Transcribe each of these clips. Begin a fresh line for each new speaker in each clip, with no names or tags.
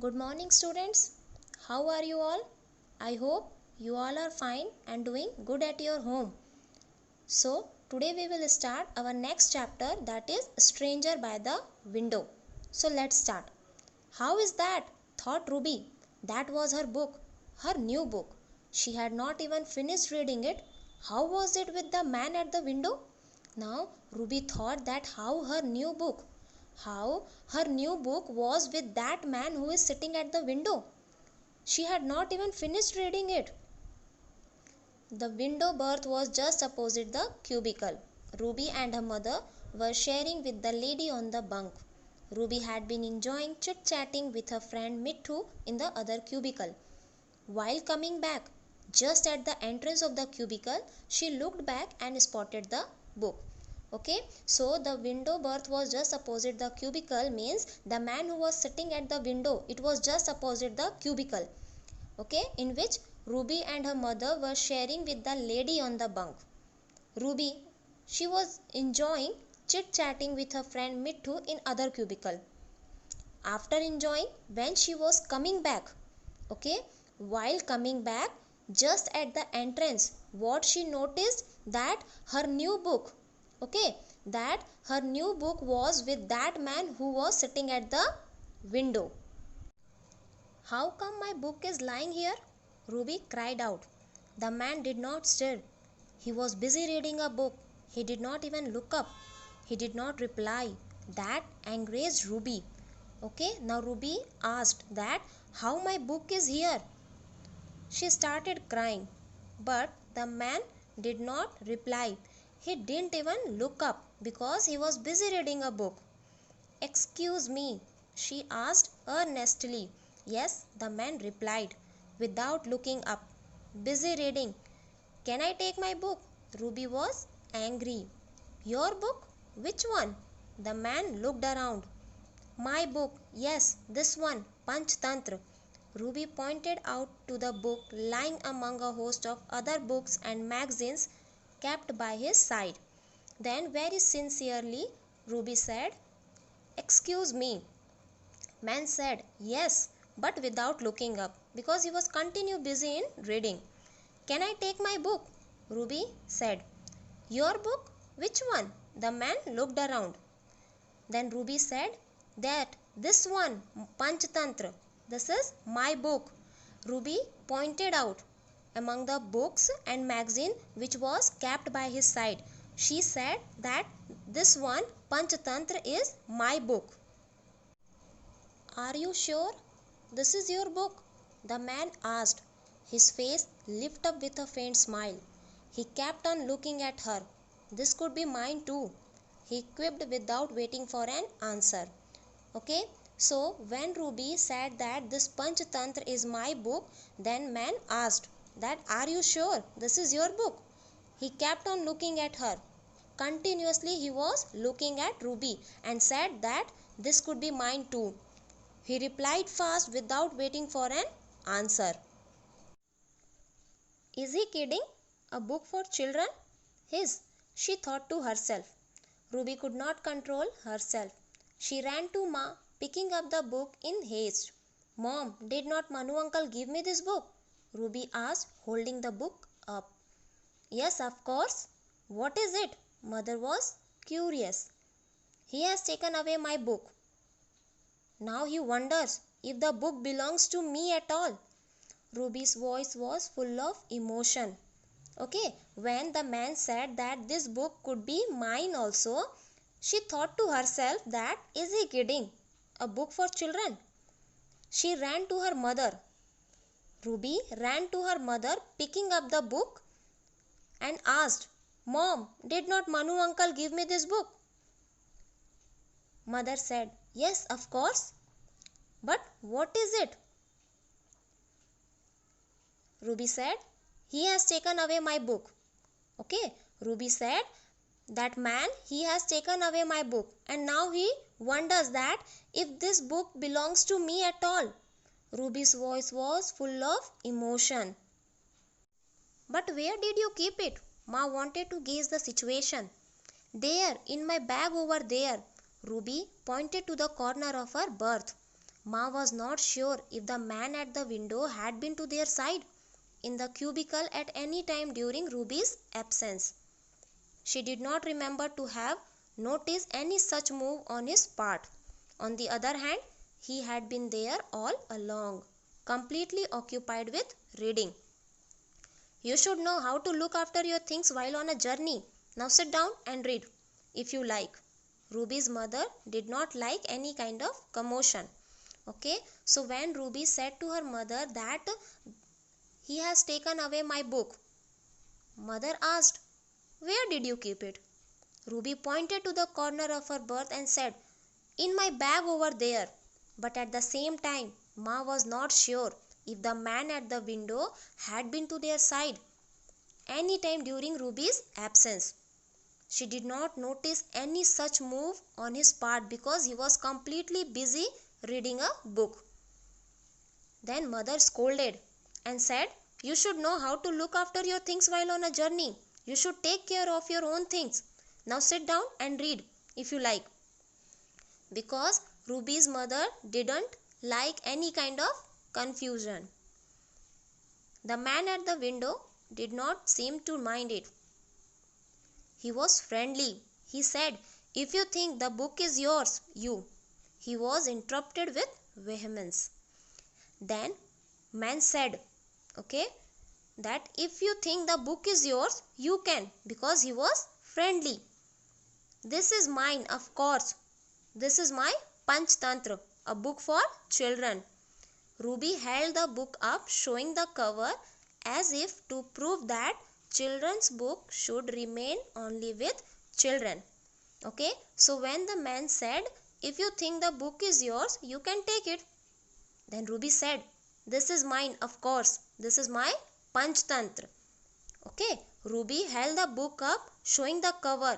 Good morning, students. How are you all? I hope you all are fine and doing good at your home. So, today we will start our next chapter, that is Stranger by the Window. So, let's start. How is that? Thought Ruby. That was her book, her new book. She had not even finished reading it. How was it with the man at the window? Now, Ruby thought that how her new book was with that man who is sitting at the window. She had not even finished reading it. The window berth was just opposite the cubicle. Ruby and her mother were sharing with the lady on the bunk. Ruby had been enjoying chit-chatting with her friend Mittu in the other cubicle. While coming back, just at the entrance of the cubicle, she looked back and spotted the book. Okay, so the window berth was just opposite the cubicle means the man who was sitting at the window, it was just opposite the cubicle. Okay, in which Ruby and her mother were sharing with the lady on the bunk. Ruby, she was enjoying chit-chatting with her friend Mittu in other cubicle. After enjoying, when she was coming back, okay, while coming back, just at the entrance, what she noticed that her new book, okay, that her new book was with that man who was sitting at the window. How come my book is lying here? Ruby cried out. The man did not stir. He was busy reading a book. He did not even look up. He did not reply. That enraged Ruby. Okay, now Ruby asked that how my book is here. She started crying, but the man did not reply. He didn't even look up because he was busy reading a book. Excuse me, she asked earnestly. Yes, the man replied, without looking up. Busy reading. Can I take my book? Ruby was angry. Your book? Which one? The man looked around. My book, yes, this one, Panchtantra. Ruby pointed out to the book lying among a host of other books and magazines kept by his side. Then, very sincerely, Ruby said, Excuse me. Man said, Yes, but without looking up because he was continue busy in reading. Can I take my book? Ruby said. Your book? Which one? The man looked around. Then Ruby said that this one, Panchtantra, this is my book. Ruby pointed out among the books and magazine which was kept by his side. She said that this one, Panchtantra, is my book. Are you sure this is your book? The man asked, his face lit up with a faint smile. He kept on looking at her. This could be mine too, he quipped without waiting for an answer. Okay, so when Ruby said that this Panchtantra is my book, then man asked that are you sure this is your book? He kept on looking at her. Continuously he was looking at Ruby and said that this could be mine too. He replied fast without waiting for an answer. Is he kidding? A book for children? His, she thought to herself. Ruby could not control herself. She ran to Ma, picking up the book in haste. Mom, did not Manu uncle give me this book? Ruby asked, holding the book up. Yes, of course. What is it? Mother was curious. He has taken away my book. Now he wonders if the book belongs to me at all. Ruby's voice was full of emotion. Okay, when the man said that this book could be mine also, she thought to herself that is he kidding? A book for children? She ran to her mother. Ruby ran to her mother picking up the book and asked, Mom, did not Manu uncle give me this book? Mother said, Yes, of course. But what is it? Ruby said, he has taken away my book. Okay, Ruby said, that man, he has taken away my book and now he wonders that if this book belongs to me at all. Ruby's voice was full of emotion. But where did you keep it? Ma wanted to gauge the situation. There, in my bag over there. Ruby pointed to the corner of her berth. Ma was not sure if the man at the window had been to their side in the cubicle at any time during Ruby's absence. She did not remember to have noticed any such move on his part. On the other hand, he had been there all along, completely occupied with reading. You should know how to look after your things while on a journey. Now sit down and read, if you like. Ruby's mother did not like any kind of commotion. Okay, so when Ruby said to her mother that he has taken away my book, mother asked, "Where did you keep it?" Ruby pointed to the corner of her berth and said, "In my bag over there." But at the same time, Ma was not sure if the man at the window had been to their side any time during Ruby's absence. She did not notice any such move on his part because he was completely busy reading a book. Then mother scolded and said, "You should know how to look after your things while on a journey. You should take care of your own things. Now sit down and read, if you like." Because Ruby's mother didn't like any kind of confusion. The man at the window did not seem to mind it. He was friendly. He said, "If you think the book is yours, you." He was interrupted with vehemence. Then man said, okay, that if you think the book is yours, you can, because he was friendly. "This is mine, of course. This is my Panchtantra, a book for children." Ruby held the book up, showing the cover as if to prove that children's book should remain only with children. Okay, so when the man said, "If you think the book is yours, you can take it," then Ruby said, "This is mine, of course. This is my Panchtantra." Okay, Ruby held the book up, showing the cover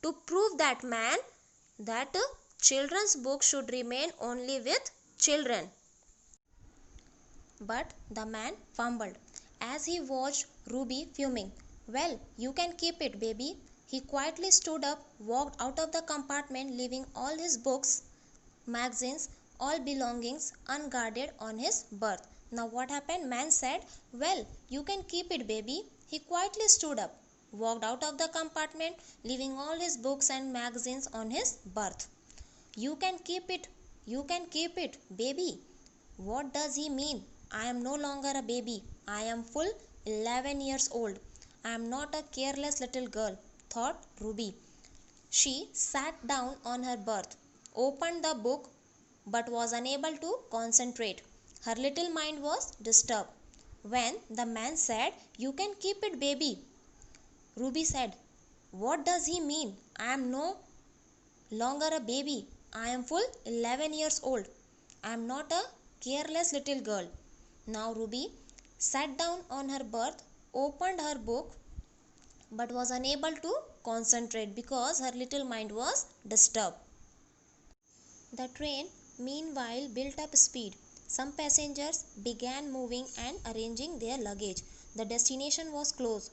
to prove that man that children's book should remain only with children. But the man fumbled as he watched Ruby fuming. "Well, you can keep it, baby." He quietly stood up, walked out of the compartment, leaving all his books, magazines, all belongings unguarded on his berth. Now what happened? Man said, "Well, you can keep it, baby." He quietly stood up, walked out of the compartment, leaving all his books and magazines on his berth. "You can keep it. You can keep it, baby." What does he mean? I am no longer a baby. I am full 11 years old. I am not a careless little girl, thought Ruby. She sat down on her berth, opened the book, but was unable to concentrate. Her little mind was disturbed. When the man said, "You can keep it, baby," Ruby said, "What does he mean? I am no longer a baby. I am full 11 years old. I am not a careless little girl." Now Ruby sat down on her berth, opened her book, but was unable to concentrate because her little mind was disturbed. The train meanwhile built up speed. Some passengers began moving and arranging their luggage. The destination was close.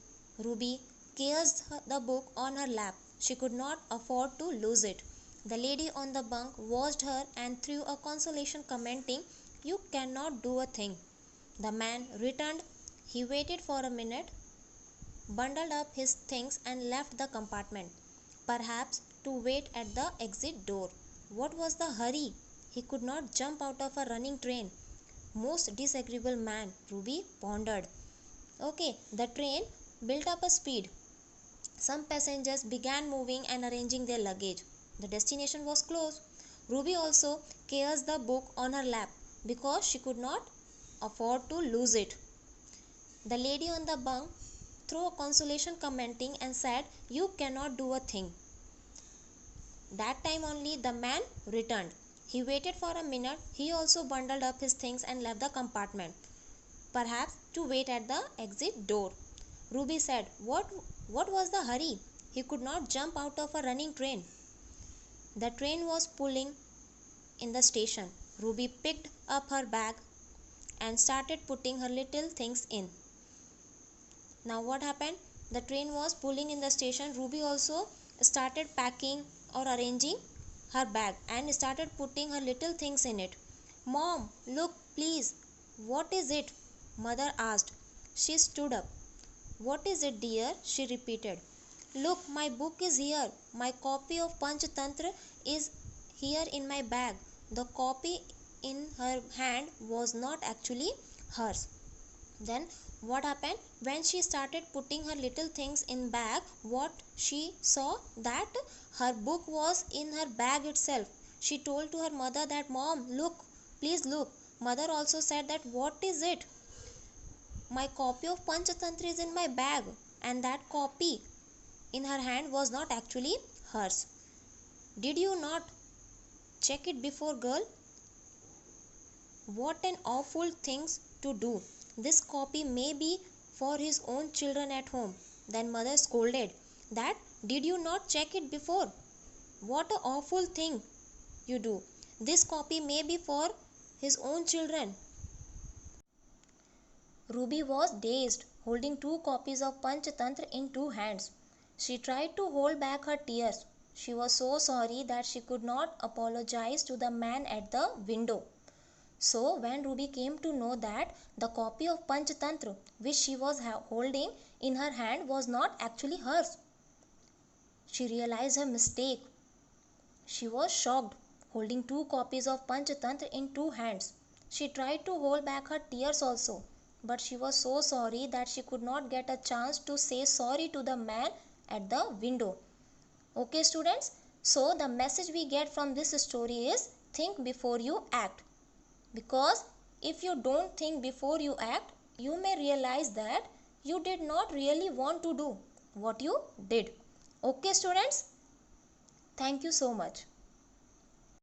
Ruby cast the book on her lap. She could not afford to lose it. The lady on the bunk watched her and threw a consolation, commenting, "You cannot do a thing." The man returned. He waited for a minute, bundled up his things and left the compartment, perhaps to wait at the exit door. What was the hurry? He could not jump out of a running train. Most disagreeable man, Ruby pondered. Okay, the train built up a speed. Some passengers began moving and arranging their luggage. The destination was close. Ruby also cast the book on her lap because she could not afford to lose it. The lady on the bunk threw a consolation, commenting and said, "You cannot do a thing." That time only the man returned. He waited for a minute. He also bundled up his things and left the compartment, perhaps to wait at the exit door. Ruby said, What was the hurry? He could not jump out of a running train. The train was pulling in the station. Ruby picked up her bag and started putting her little things in. Now what happened? The train was pulling in the station. Ruby also started packing or arranging her bag and started putting her little things in it. Mom, look, please. What is it? Mother asked. She stood up. What is it, dear? She repeated. Look, my book is here. My copy of Panchatantra is here in my bag. The copy in her hand was not actually hers. Then what happened? When she started putting her little things in bag, what she saw that her book was in her bag itself. She told to her mother that, Mom, look, please look. Mother also said that, what is it? My copy of Panchatantra is in my bag, and that copy in her hand was not actually hers. Did you not check it before, girl? What an awful thing to do. This copy may be for his own children at home. Then mother scolded that, did you not check it before? What an awful thing you do. This copy may be for his own children. Ruby was dazed, holding two copies of Panchatantra in two hands. She tried to hold back her tears. She was so sorry that she could not apologize to the man at the window. So, when Ruby came to know that the copy of Panchatantra which she was holding in her hand was not actually hers, she realized her mistake. She was shocked, holding two copies of Panchatantra in two hands. She tried to hold back her tears also, but she was so sorry that she could not get a chance to say sorry to the man at the window. Okay, students? So, the message we get from this story is think before you act. Because if you don't think before you act, you may realize that you did not really want to do what you did. Okay, students? Thank you so much.